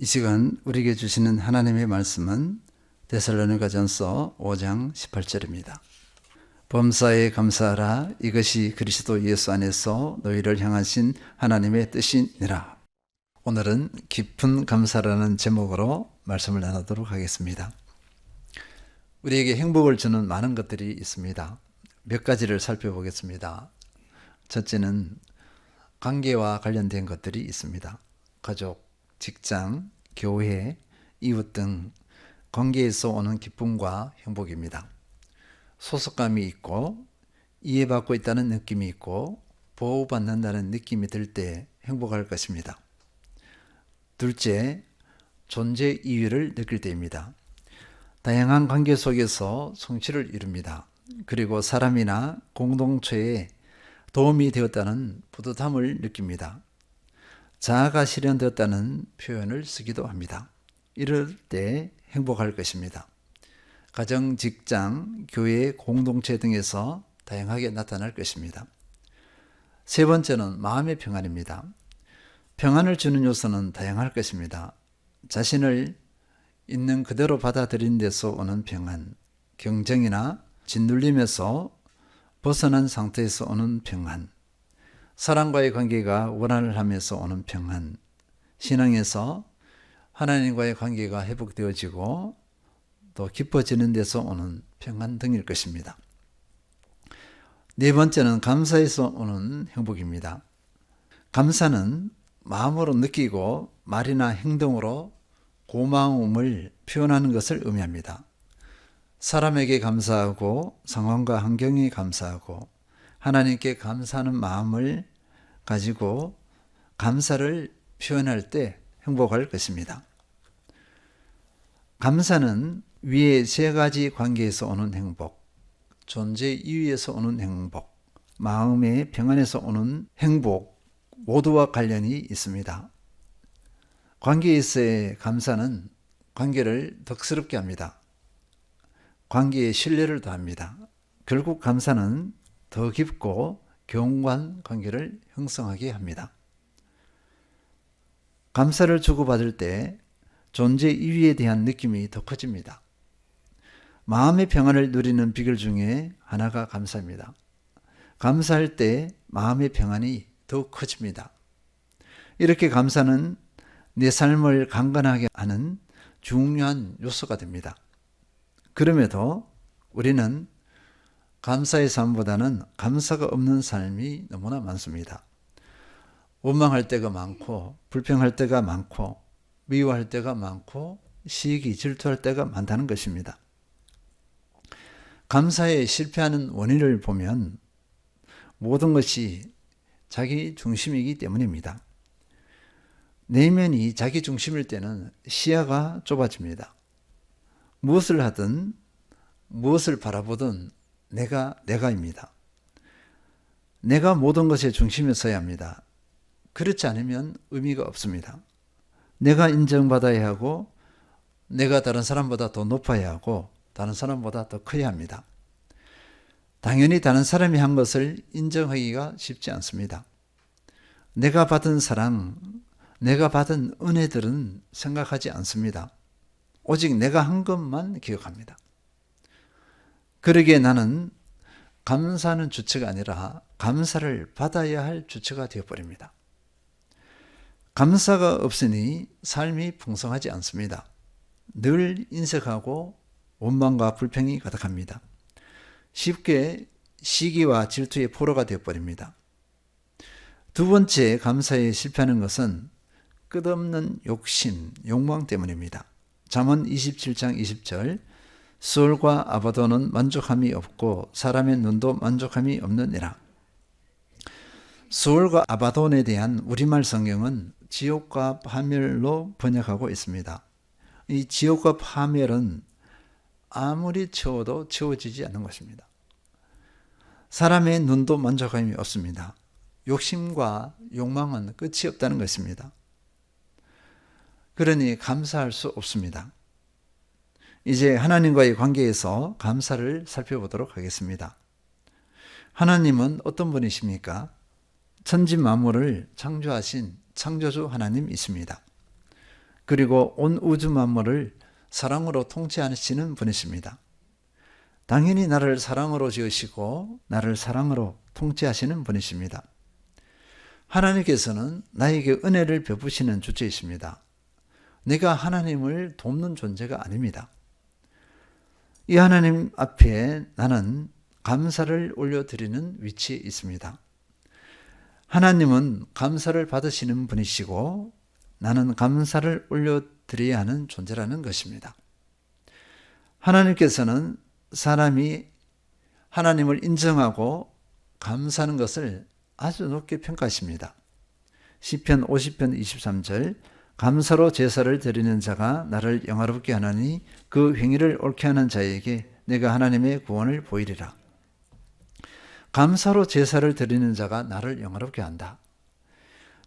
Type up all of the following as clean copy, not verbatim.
이 시간 우리에게 주시는 하나님의 말씀은 데살로니가전서 5장 18절입니다. 범사에 감사하라. 이것이 그리스도 예수 안에서 너희를 향하신 하나님의 뜻이니라. 오늘은 깊은 감사라는 제목으로 말씀을 나누도록 하겠습니다. 우리에게 행복을 주는 많은 것들이 있습니다. 몇 가지를 살펴보겠습니다. 첫째는 관계와 관련된 것들이 있습니다. 가족, 직장, 교회, 이웃 등 관계에서 오는 기쁨과 행복입니다. 소속감이 있고 이해받고 있다는 느낌이 있고 보호받는다는 느낌이 들 때 행복할 것입니다. 둘째, 존재 이유를 느낄 때입니다. 다양한 관계 속에서 성취를 이룹니다. 그리고 사람이나 공동체에 도움이 되었다는 뿌듯함을 느낍니다. 자아가 실현되었다는 표현을 쓰기도 합니다. 이럴 때 행복할 것입니다. 가정, 직장, 교회, 공동체 등에서 다양하게 나타날 것입니다. 세 번째는 마음의 평안입니다. 평안을 주는 요소는 다양할 것입니다. 자신을 있는 그대로 받아들인 데서 오는 평안, 경쟁이나 짓눌림에서 벗어난 상태에서 오는 평안, 사람과의 관계가 원활하면서 오는 평안, 신앙에서 하나님과의 관계가 회복되어지고 또 깊어지는 데서 오는 평안 등일 것입니다. 네 번째는 감사에서 오는 행복입니다. 감사는 마음으로 느끼고 말이나 행동으로 고마움을 표현하는 것을 의미합니다. 사람에게 감사하고 상황과 환경에 감사하고 하나님께 감사하는 마음을 가지고 감사를 표현할 때 행복할 것입니다. 감사는 위의 세 가지 관계에서 오는 행복, 존재 이유에서 오는 행복, 마음의 평안에서 오는 행복 모두와 관련이 있습니다. 관계에서의 감사는 관계를 덕스럽게 합니다. 관계에 신뢰를 더합니다. 결국 감사는 더 깊고 견고한 관계를 형성하게 합니다. 감사를 주고받을 때 존재 이유에 대한 느낌이 더 커집니다. 마음의 평안을 누리는 비결 중에 하나가 감사입니다. 감사할 때 마음의 평안이 더 커집니다. 이렇게 감사는 내 삶을 강건하게 하는 중요한 요소가 됩니다. 그럼에도 우리는 감사의 삶보다는 감사가 없는 삶이 너무나 많습니다. 원망할 때가 많고 불평할 때가 많고 미워할 때가 많고 시기 질투할 때가 많다는 것입니다. 감사에 실패하는 원인을 보면 모든 것이 자기 중심이기 때문입니다. 내면이 자기 중심일 때는 시야가 좁아집니다. 무엇을 하든 무엇을 바라보든 내가입니다. 내가 모든 것의 중심에 서야 합니다. 그렇지 않으면 의미가 없습니다. 내가 인정받아야 하고 내가 다른 사람보다 더 높아야 하고 다른 사람보다 더 커야 합니다. 당연히 다른 사람이 한 것을 인정하기가 쉽지 않습니다. 내가 받은 사랑, 내가 받은 은혜들은 생각하지 않습니다. 오직 내가 한 것만 기억합니다. 그러기에 나는 감사하는 주체가 아니라 감사를 받아야 할 주체가 되어버립니다. 감사가 없으니 삶이 풍성하지 않습니다. 늘 인색하고 원망과 불평이 가득합니다. 쉽게 시기와 질투의 포로가 되어버립니다. 두 번째 감사에 실패하는 것은 끝없는 욕심, 욕망 때문입니다. 잠언 27장 20절 수월과 아바도는 만족함이 없고 사람의 눈도 만족함이 없느니라. 수월과 아바돈에 대한 우리말 성경은 지옥과 파멸로 번역하고 있습니다. 이 지옥과 파멸은 아무리 채워도 채워지지 않는 것입니다. 사람의 눈도 만족함이 없습니다. 욕심과 욕망은 끝이 없다는 것입니다. 그러니 감사할 수 없습니다. 이제 하나님과의 관계에서 감사를 살펴보도록 하겠습니다. 하나님은 어떤 분이십니까? 천지 만물을 창조하신 창조주 하나님이십니다. 그리고 온 우주 만물을 사랑으로 통치하시는 분이십니다. 당연히 나를 사랑으로 지으시고 나를 사랑으로 통치하시는 분이십니다. 하나님께서는 나에게 은혜를 베푸시는 주체이십니다. 내가 하나님을 돕는 존재가 아닙니다. 이 하나님 앞에 나는 감사를 올려드리는 위치에 있습니다. 하나님은 감사를 받으시는 분이시고 나는 감사를 올려드려야 하는 존재라는 것입니다. 하나님께서는 사람이 하나님을 인정하고 감사하는 것을 아주 높게 평가하십니다. 시편 50편 23절 감사로 제사를 드리는 자가 나를 영화롭게 하나니 그 행위를 옳게 하는 자에게 내가 하나님의 구원을 보이리라. 감사로 제사를 드리는 자가 나를 영화롭게 한다.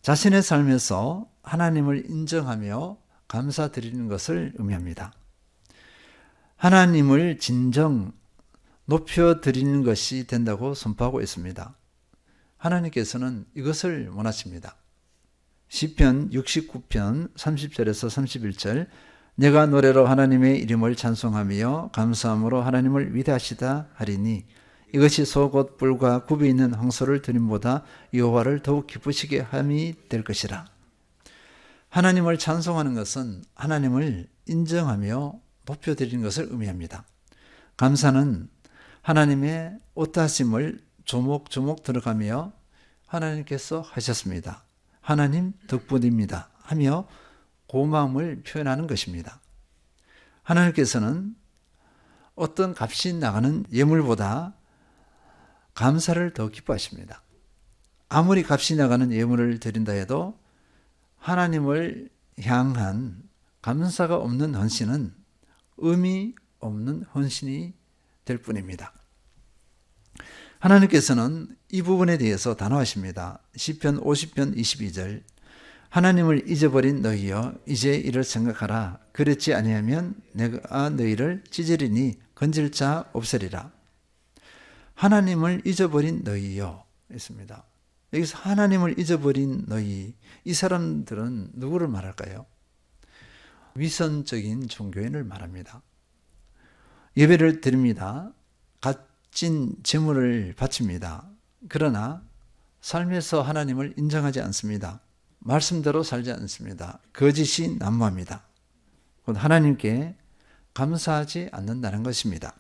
자신의 삶에서 하나님을 인정하며 감사드리는 것을 의미합니다. 하나님을 진정 높여드리는 것이 된다고 선포하고 있습니다. 하나님께서는 이것을 원하십니다. 시편 69편 30절에서 31절 내가 노래로 하나님의 이름을 찬송하며 감사함으로 하나님을 위대하시다 하리니 이것이 소곧 뿔과 굽이 있는 황소를 드림보다 여호와를 더욱 기쁘시게 함이 될 것이라. 하나님을 찬송하는 것은 하나님을 인정하며 높여드리는 것을 의미합니다. 감사는 하나님의 어떠하심을 조목조목 들어가며 하나님께서 하셨습니다. 하나님 덕분입니다 하며 고마움을 표현하는 것입니다. 하나님께서는 어떤 값이 나가는 예물보다 감사를 더 기뻐하십니다. 아무리 값이 나가는 예물을 드린다 해도 하나님을 향한 감사가 없는 헌신은 의미 없는 헌신이 될 뿐입니다. 하나님께서는 이 부분에 대해서 단호하십니다. 시편 50편 22절 하나님을 잊어버린 너희여 이제 이를 생각하라. 그렇지 아니하면 내가 너희를 찢으리니 건질 자 없으리라. 하나님을 잊어버린 너희여 했습니다. 여기서 하나님을 잊어버린 너희, 이 사람들은 누구를 말할까요? 위선적인 종교인을 말합니다. 예배를 드립니다. 값진 제물을 바칩니다. 그러나 삶에서 하나님을 인정하지 않습니다. 말씀대로 살지 않습니다. 거짓이 난무합니다. 곧 하나님께 감사하지 않는다는 것입니다.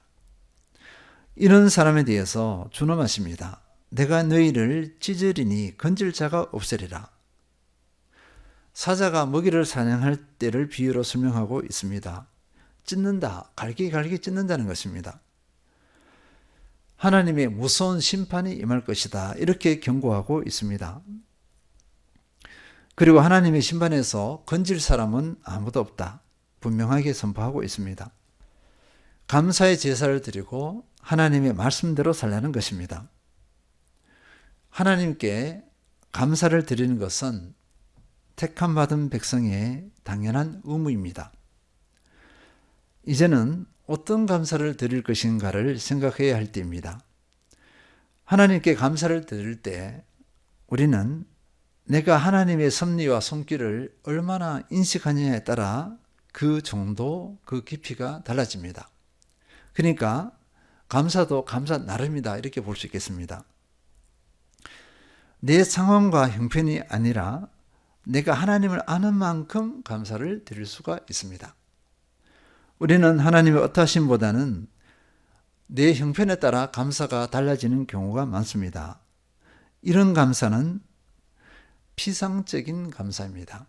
이런 사람에 대해서 주는 말씀입니다. 내가 너희를 찢으리니 건질 자가 없으리라. 사자가 먹이를 사냥할 때를 비유로 설명하고 있습니다. 찢는다, 갈기갈기 찢는다는 것입니다. 하나님의 무서운 심판이 임할 것이다. 이렇게 경고하고 있습니다. 그리고 하나님의 심판에서 건질 사람은 아무도 없다. 분명하게 선포하고 있습니다. 감사의 제사를 드리고 하나님의 말씀대로 살라는 것입니다. 하나님께 감사를 드리는 것은 택함받은 백성의 당연한 의무입니다. 이제는 어떤 감사를 드릴 것인가를 생각해야 할 때입니다. 하나님께 감사를 드릴 때 우리는 내가 하나님의 섭리와 손길을 얼마나 인식하느냐에 따라 그 정도, 그 깊이가 달라집니다. 그러니까 감사도 감사 나름이다 이렇게 볼 수 있겠습니다. 내 상황과 형편이 아니라 내가 하나님을 아는 만큼 감사를 드릴 수가 있습니다. 우리는 하나님의 어떠하심보다는 내 형편에 따라 감사가 달라지는 경우가 많습니다. 이런 감사는 피상적인 감사입니다.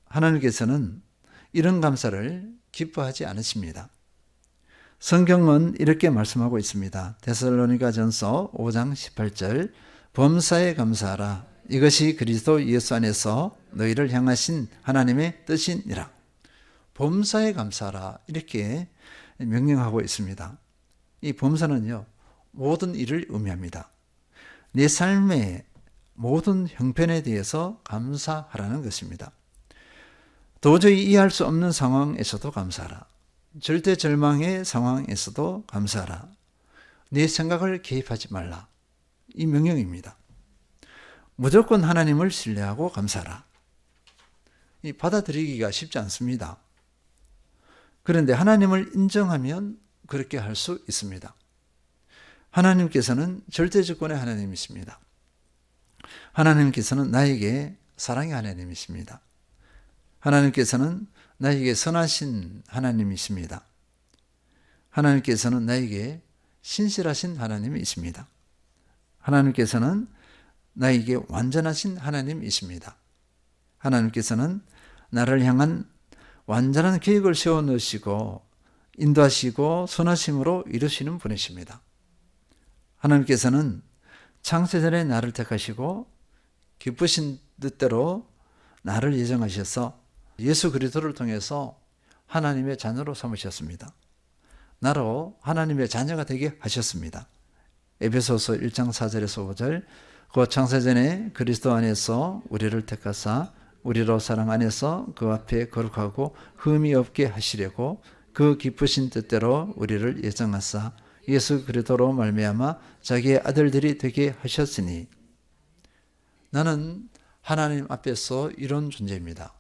하나님께서는 이런 감사를 기뻐하지 않으십니다. 성경은 이렇게 말씀하고 있습니다. 데살로니가전서 5장 18절 범사에 감사하라. 이것이 그리스도 예수 안에서 너희를 향하신 하나님의 뜻이니라. 범사에 감사하라 이렇게 명령하고 있습니다. 이 범사는요 모든 일을 의미합니다. 내 삶의 모든 형편에 대해서 감사하라는 것입니다. 도저히 이해할 수 없는 상황에서도 감사하라. 절대 절망의 상황에서도 감사하라. 내 생각을 개입하지 말라. 이 명령입니다. 무조건 하나님을 신뢰하고 감사하라. 받아들이기가 쉽지 않습니다. 그런데 하나님을 인정하면 그렇게 할 수 있습니다. 하나님께서는 절대주권의 하나님이십니다. 하나님께서는 나에게 사랑의 하나님이십니다. 하나님께서는 나에게 선하신 하나님이십니다. 하나님께서는 나에게 신실하신 하나님이십니다. 하나님께서는 나에게 완전하신 하나님이십니다. 하나님께서는 나를 향한 완전한 계획을 세워 넣으시고 인도하시고 선하심으로 이루시는 분이십니다. 하나님께서는 창세전에 나를 택하시고 기쁘신 뜻대로 나를 예정하셔서 예수 그리스도를 통해서 하나님의 자녀로 삼으셨습니다. 나로 하나님의 자녀가 되게 하셨습니다. 에베소서 1장 4절에서 5절 그 창세전에 그리스도 안에서 우리를 택하사 우리로 사랑 안에서 그 앞에 거룩하고 흠이 없게 하시려고 그 기쁘신 뜻대로 우리를 예정하사 예수 그리스도로 말미암아 자기의 아들들이 되게 하셨으니 나는 하나님 앞에서 이런 존재입니다.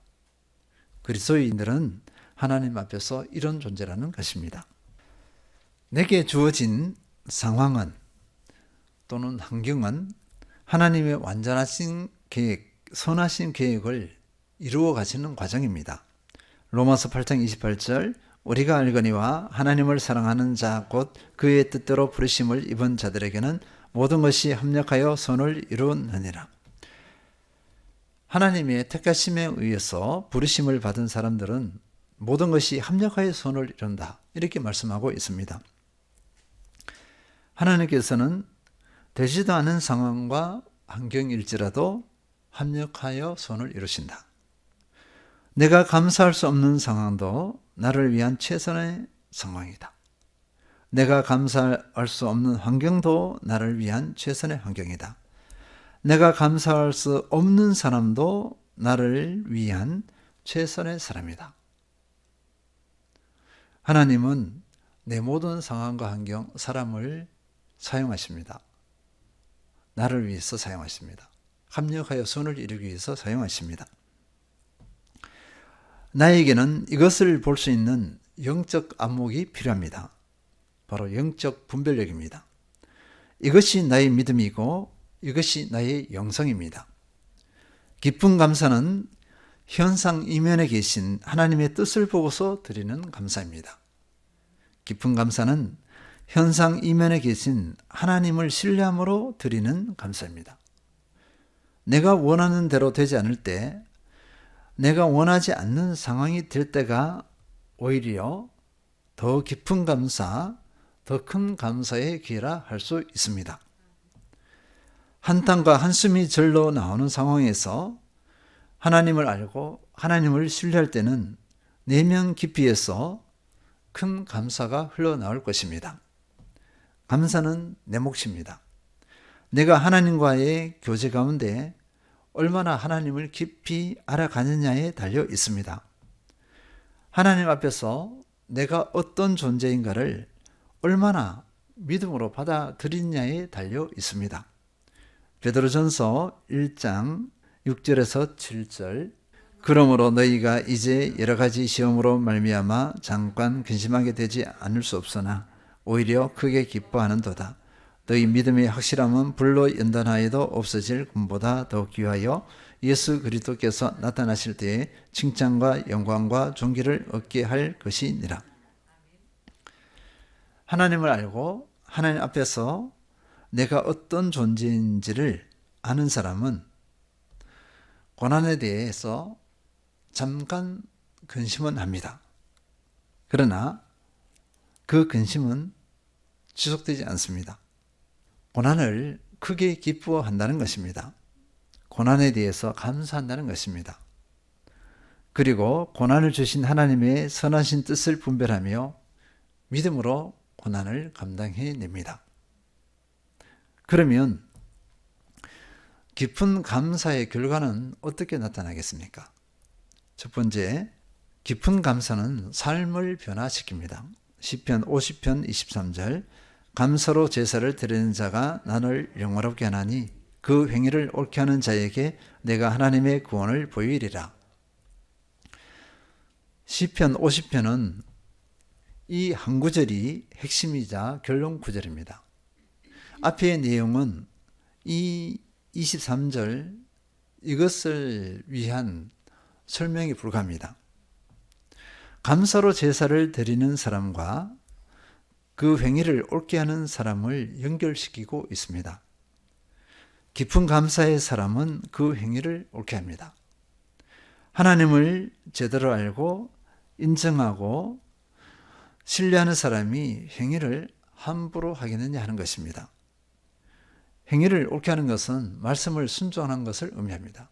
그리스도인들은 하나님 앞에서 이런 존재라는 것입니다. 내게 주어진 상황은 또는 환경은 하나님의 완전하신 계획, 선하신 계획을 이루어 가시는 과정입니다. 로마서 8장 28절 우리가 알거니와 하나님을 사랑하는 자 곧 그의 뜻대로 부르심을 입은 자들에게는 모든 것이 합력하여 선을 이루느니라. 하나님의 택하심에 의해서 부르심을 받은 사람들은 모든 것이 합력하여 선을 이룬다. 이렇게 말씀하고 있습니다. 하나님께서는 되지도 않은 상황과 환경일지라도 합력하여 선을 이루신다. 내가 감사할 수 없는 상황도 나를 위한 최선의 상황이다. 내가 감사할 수 없는 환경도 나를 위한 최선의 환경이다. 내가 감사할 수 없는 사람도 나를 위한 최선의 사람이다. 하나님은 내 모든 상황과 환경, 사람을 사용하십니다. 나를 위해서 사용하십니다. 합력하여 선을 이루기 위해서 사용하십니다. 나에게는 이것을 볼 수 있는 영적 안목이 필요합니다. 바로 영적 분별력입니다. 이것이 나의 믿음이고 이것이 나의 영성입니다. 기쁨 감사는 현상 이면에 계신 하나님의 뜻을 보고서 드리는 감사입니다. 기쁨 감사는 현상 이면에 계신 하나님을 신뢰함으로 드리는 감사입니다. 내가 원하는 대로 되지 않을 때, 내가 원하지 않는 상황이 될 때가 오히려 더 깊은 감사, 더 큰 감사의 기회라 할 수 있습니다. 한탄과 한숨이 절로 나오는 상황에서 하나님을 알고 하나님을 신뢰할 때는 내면 깊이에서 큰 감사가 흘러나올 것입니다. 감사는 내 몫입니다. 내가 하나님과의 교제 가운데 얼마나 하나님을 깊이 알아가느냐에 달려 있습니다. 하나님 앞에서 내가 어떤 존재인가를 얼마나 믿음으로 받아들이냐에 달려 있습니다. 베드로전서 1장 6절에서 7절 그러므로 너희가 이제 여러 가지 시험으로 말미암아 잠깐 근심하게 되지 않을 수 없으나 오히려 크게 기뻐하는도다. 너희 믿음의 확실함은 불로 연단하여도 없어질 금보다 더 귀하여 예수 그리스도께서 나타나실 때에 칭찬과 영광과 존귀를 얻게 할 것이니라. 하나님을 알고 하나님 앞에서 내가 어떤 존재인지를 아는 사람은 고난에 대해서 잠깐 근심은 합니다. 그러나 그 근심은 지속되지 않습니다. 고난을 크게 기뻐한다는 것입니다. 고난에 대해서 감사한다는 것입니다. 그리고 고난을 주신 하나님의 선하신 뜻을 분별하며 믿음으로 고난을 감당해냅니다. 그러면 깊은 감사의 결과는 어떻게 나타나겠습니까? 첫 번째, 깊은 감사는 삶을 변화시킵니다. 시편 50편 23절 감사로 제사를 드리는 자가 나를 영화롭게 하나니 그 행위를 옳게 하는 자에게 내가 하나님의 구원을 보이리라. 시편 50편은 이 한 구절이 핵심이자 결론 구절입니다. 앞의 내용은 이 23절 이것을 위한 설명에 불과합니다. 감사로 제사를 드리는 사람과 그 행위를 옳게 하는 사람을 연결시키고 있습니다. 깊은 감사의 사람은 그 행위를 옳게 합니다. 하나님을 제대로 알고 인정하고 신뢰하는 사람이 행위를 함부로 하겠느냐 하는 것입니다. 행위를 옳게 하는 것은 말씀을 순종하는 것을 의미합니다.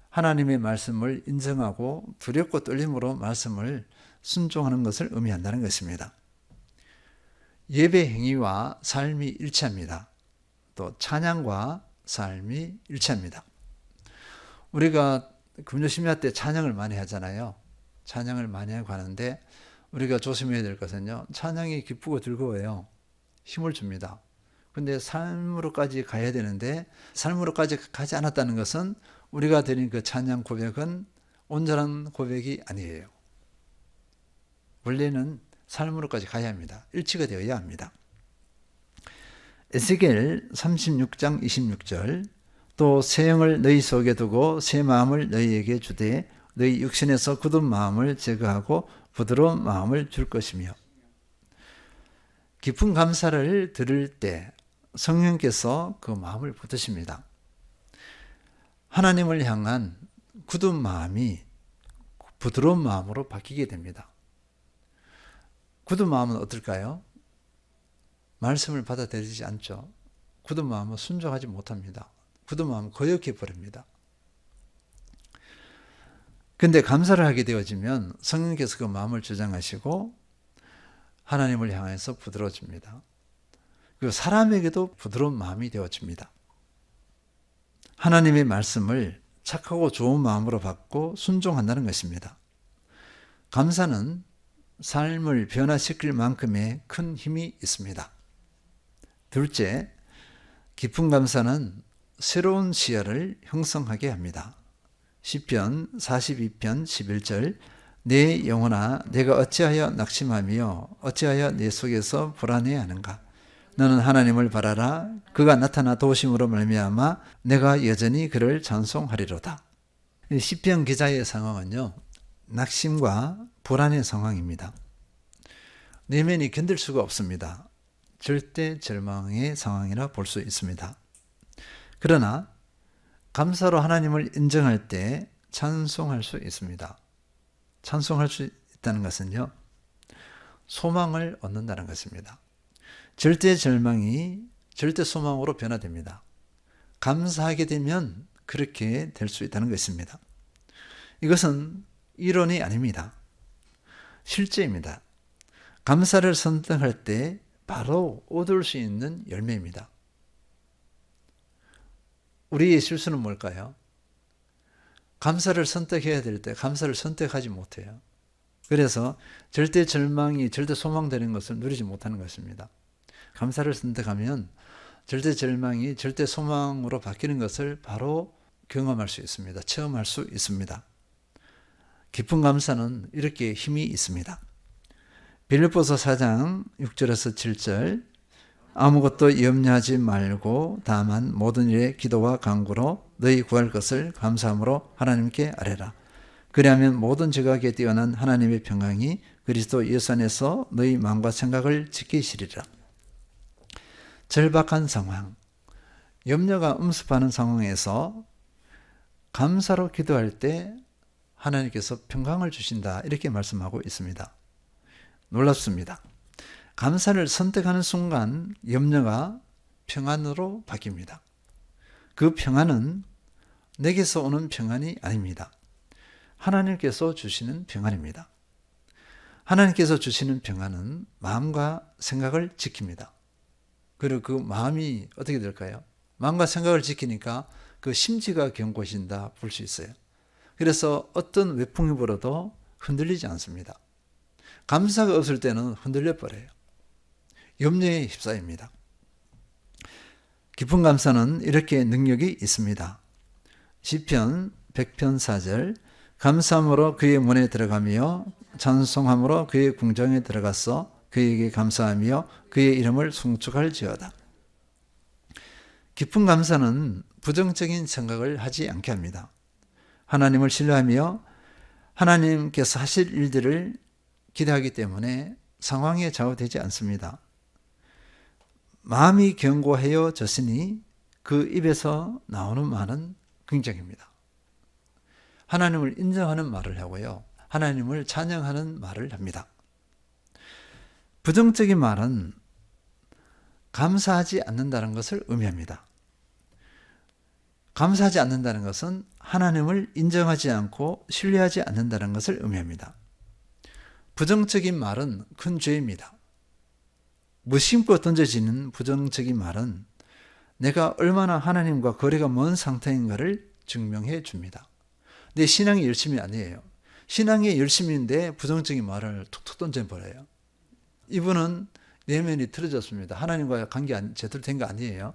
하나님의 말씀을 인정하고 두렵고 떨림으로 말씀을 순종하는 것을 의미한다는 것입니다. 예배 행위와 삶이 일치합니다. 또 찬양과 삶이 일치합니다. 우리가 금요심야 때 찬양을 많이 하잖아요. 찬양을 많이 하고 하는데 우리가 조심해야 될 것은요. 찬양이 기쁘고 즐거워요. 힘을 줍니다. 근데 삶으로까지 가야 되는데 삶으로까지 가지 않았다는 것은 우리가 드린 그 찬양 고백은 온전한 고백이 아니에요. 원래는 삶으로까지 가야 합니다. 일치가 되어야 합니다. 에스겔 36장 26절 또 새 영을 너희 속에 두고 새 마음을 너희에게 주되 너희 육신에서 굳은 마음을 제거하고 부드러운 마음을 줄 것이며 깊은 감사를 들을 때 성령께서 그 마음을 붙드십니다. 하나님을 향한 굳은 마음이 부드러운 마음으로 바뀌게 됩니다. 굳은 마음은 어떨까요? 말씀을 받아들이지 않죠. 굳은 마음은 순종하지 못합니다. 굳은 마음은 거역해 버립니다. 근데 감사를 하게 되어지면 성령께서 그 마음을 주장하시고 하나님을 향해서 부드러워집니다. 그리고 사람에게도 부드러운 마음이 되어집니다. 하나님의 말씀을 착하고 좋은 마음으로 받고 순종한다는 것입니다. 감사는 삶을 변화시킬 만큼의 큰 힘이 있습니다. 둘째, 깊은 감사는 새로운 시야를 형성하게 합니다. 시편 42편 11절 내 영혼아 내가 어찌하여 낙심하며 어찌하여 내 속에서 불안해하는가. 너는 하나님을 바라라. 그가 나타나 도우심으로 말미암아 내가 여전히 그를 찬송하리로다. 시편 기자의 상황은요. 낙심과 불안의 상황입니다. 내면이 견딜 수가 없습니다. 절대 절망의 상황이라 볼 수 있습니다. 그러나 감사로 하나님을 인정할 때 찬송할 수 있습니다. 찬송할 수 있다는 것은요. 소망을 얻는다는 것입니다. 절대 절망이 절대 소망으로 변화됩니다. 감사하게 되면 그렇게 될 수 있다는 것입니다. 이것은 이론이 아닙니다. 실제입니다. 감사를 선택할 때 바로 얻을 수 있는 열매입니다. 우리의 실수는 뭘까요? 감사를 선택해야 될 때 감사를 선택하지 못해요. 그래서 절대 절망이 절대 소망되는 것을 누리지 못하는 것입니다. 감사를 선택하면 절대 절망이 절대 소망으로 바뀌는 것을 바로 경험할 수 있습니다. 체험할 수 있습니다. 깊은 감사는 이렇게 힘이 있습니다. 빌립보서 4장 6절에서 7절 아무것도 염려하지 말고 다만 모든 일에 기도와 간구로 너희 구할 것을 감사함으로 하나님께 아뢰라. 그리하면 모든 지각에 뛰어난 하나님의 평강이 그리스도 예수 안에서 너희 마음과 생각을 지키시리라. 절박한 상황, 염려가 음습하는 상황에서 감사로 기도할 때 하나님께서 평강을 주신다 이렇게 말씀하고 있습니다. 놀랍습니다. 감사를 선택하는 순간 염려가 평안으로 바뀝니다. 그 평안은 내게서 오는 평안이 아닙니다. 하나님께서 주시는 평안입니다. 하나님께서 주시는 평안은 마음과 생각을 지킵니다. 그리고 그 마음이 어떻게 될까요? 마음과 생각을 지키니까 그 심지가 견고해진다 볼 수 있어요. 그래서 어떤 외풍이 불어도 흔들리지 않습니다. 감사가 없을 때는 흔들려 버려요. 염려에 휩싸입니다. 깊은 감사는 이렇게 능력이 있습니다. 시편 100편 4절 감사함으로 그의 문에 들어가며 찬송함으로 그의 궁정에 들어가서 그에게 감사하며 그의 이름을 송축할지어다. 깊은 감사는 부정적인 생각을 하지 않게 합니다. 하나님을 신뢰하며 하나님께서 하실 일들을 기대하기 때문에 상황에 좌우되지 않습니다. 마음이 견고해졌으니 그 입에서 나오는 말은 긍정입니다. 하나님을 인정하는 말을 하고요. 하나님을 찬양하는 말을 합니다. 부정적인 말은 감사하지 않는다는 것을 의미합니다. 감사하지 않는다는 것은 하나님을 인정하지 않고 신뢰하지 않는다는 것을 의미합니다. 부정적인 말은 큰 죄입니다. 무심코 던져지는 부정적인 말은 내가 얼마나 하나님과 거리가 먼 상태인가를 증명해 줍니다. 내 신앙이 열심이 아니에요. 신앙이 열심인데 부정적인 말을 툭툭 던져버려요. 이분은 내면이 틀어졌습니다. 하나님과의 관계 제대로 된 거 아니에요.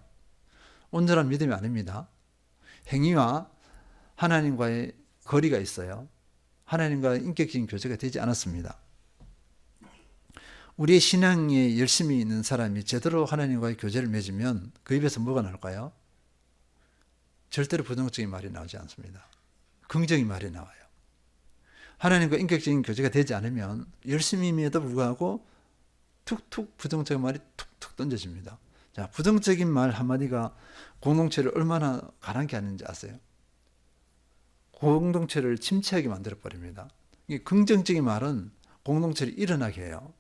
온전한 믿음이 아닙니다. 행위와 하나님과의 거리가 있어요. 하나님과 인격적인 교제가 되지 않았습니다. 우리의 신앙에 열심히 있는 사람이 제대로 하나님과의 교제를 맺으면 그 입에서 뭐가 나올까요? 절대로 부정적인 말이 나오지 않습니다. 긍정의 말이 나와요. 하나님과 인격적인 교제가 되지 않으면 열심임에도 불구하고 툭툭 부정적인 말이 툭툭 던져집니다. 자, 부정적인 말 한마디가 공동체를 얼마나 가난케 하는지 아세요? 공동체를 침체하게 만들어 버립니다. 긍정적인 말은 공동체를 일어나게 해요.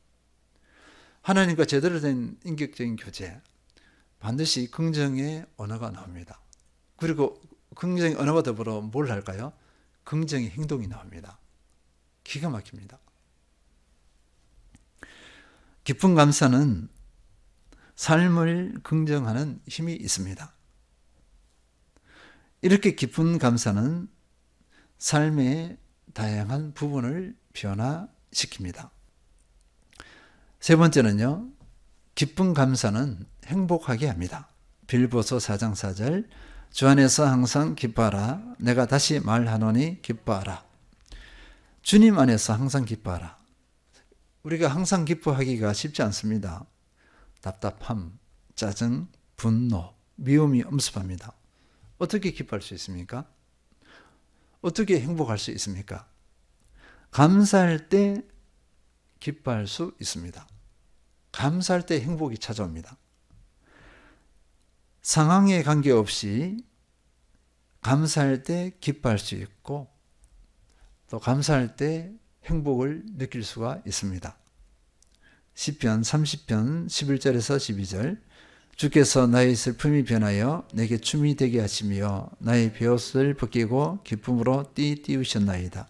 하나님과 제대로 된 인격적인 교제, 반드시 긍정의 언어가 나옵니다. 그리고 긍정의 언어와 더불어 뭘 할까요? 긍정의 행동이 나옵니다. 기가 막힙니다. 깊은 감사는 삶을 긍정하는 힘이 있습니다. 이렇게 깊은 감사는 삶의 다양한 부분을 변화시킵니다. 세 번째는요, 기쁜 감사는 행복하게 합니다. 빌보서 4장 4절, 주 안에서 항상 기뻐하라. 내가 다시 말하노니 기뻐하라. 주님 안에서 항상 기뻐하라. 우리가 항상 기뻐하기가 쉽지 않습니다. 답답함, 짜증, 분노, 미움이 엄습합니다. 어떻게 기뻐할 수 있습니까? 어떻게 행복할 수 있습니까? 감사할 때 기뻐할 수 있습니다. 감사할 때 행복이 찾아옵니다. 상황에 관계없이 감사할 때 기뻐할 수 있고 또 감사할 때 행복을 느낄 수가 있습니다. 시편 30편 11절에서 12절, 주께서 나의 슬픔이 변하여 내게 춤이 되게 하시며 나의 베옷을 벗기고 기쁨으로 띠우셨나이다.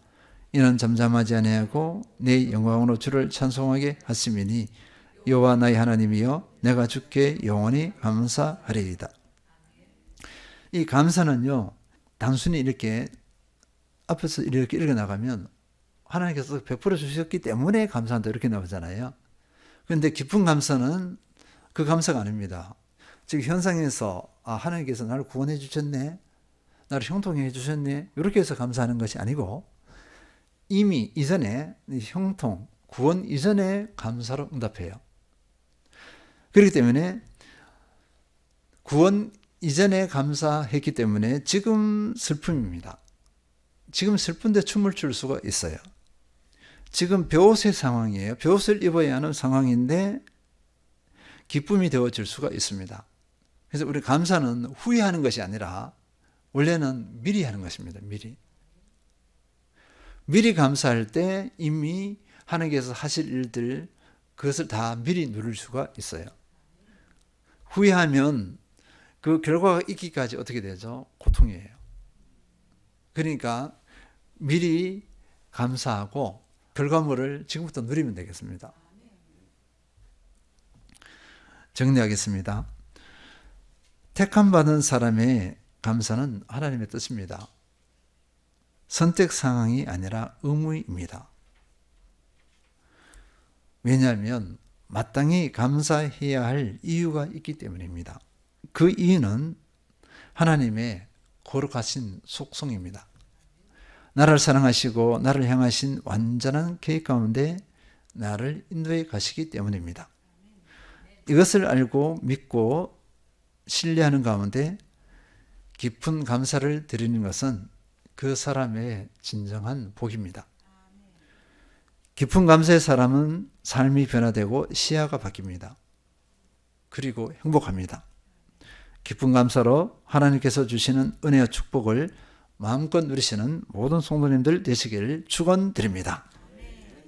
이는 잠잠하지 아니하고 내 영광으로 주를 찬송하게 하심이니 여호와 나의 하나님이여 내가 주께 영원히 감사하리이다. 이 감사는요, 단순히 이렇게 앞에서 이렇게 읽어나가면 하나님께서 베풀어 주셨기 때문에 감사한다 이렇게 나오잖아요. 그런데 깊은 감사는 그 감사가 아닙니다. 즉 현상에서 하나님께서 나를 구원해 주셨네, 나를 형통해 주셨네, 이렇게 해서 감사하는 것이 아니고 이미 이전에 형통, 구원 이전에 감사로 응답해요. 그렇기 때문에 구원 이전에 감사했기 때문에 지금 슬픔입니다. 지금 슬픈데 춤을 출 수가 있어요. 지금 베옷의 상황이에요. 베옷을 입어야 하는 상황인데 기쁨이 되어질 수가 있습니다. 그래서 우리 감사는 후회하는 것이 아니라 원래는 미리 하는 것입니다. 미리 감사할 때 이미 하나님께서 하실 일들 그것을 다 미리 누릴 수가 있어요. 후회하면 그 결과가 있기까지 어떻게 되죠? 고통이에요. 그러니까 미리 감사하고 결과물을 지금부터 누리면 되겠습니다. 정리하겠습니다. 택함받은 사람의 감사는 하나님의 뜻입니다. 선택 상황이 아니라 의무입니다. 왜냐하면 마땅히 감사해야 할 이유가 있기 때문입니다. 그 이유는 하나님의 거룩하신 속성입니다. 나를 사랑하시고 나를 향하신 완전한 계획 가운데 나를 인도해 가시기 때문입니다. 이것을 알고 믿고 신뢰하는 가운데 깊은 감사를 드리는 것은 그 사람의 진정한 복입니다. 깊은 감사의 사람은 삶이 변화되고 시야가 바뀝니다. 그리고 행복합니다. 깊은 감사로 하나님께서 주시는 은혜와 축복을 마음껏 누리시는 모든 성도님들 되시기를 축원드립니다.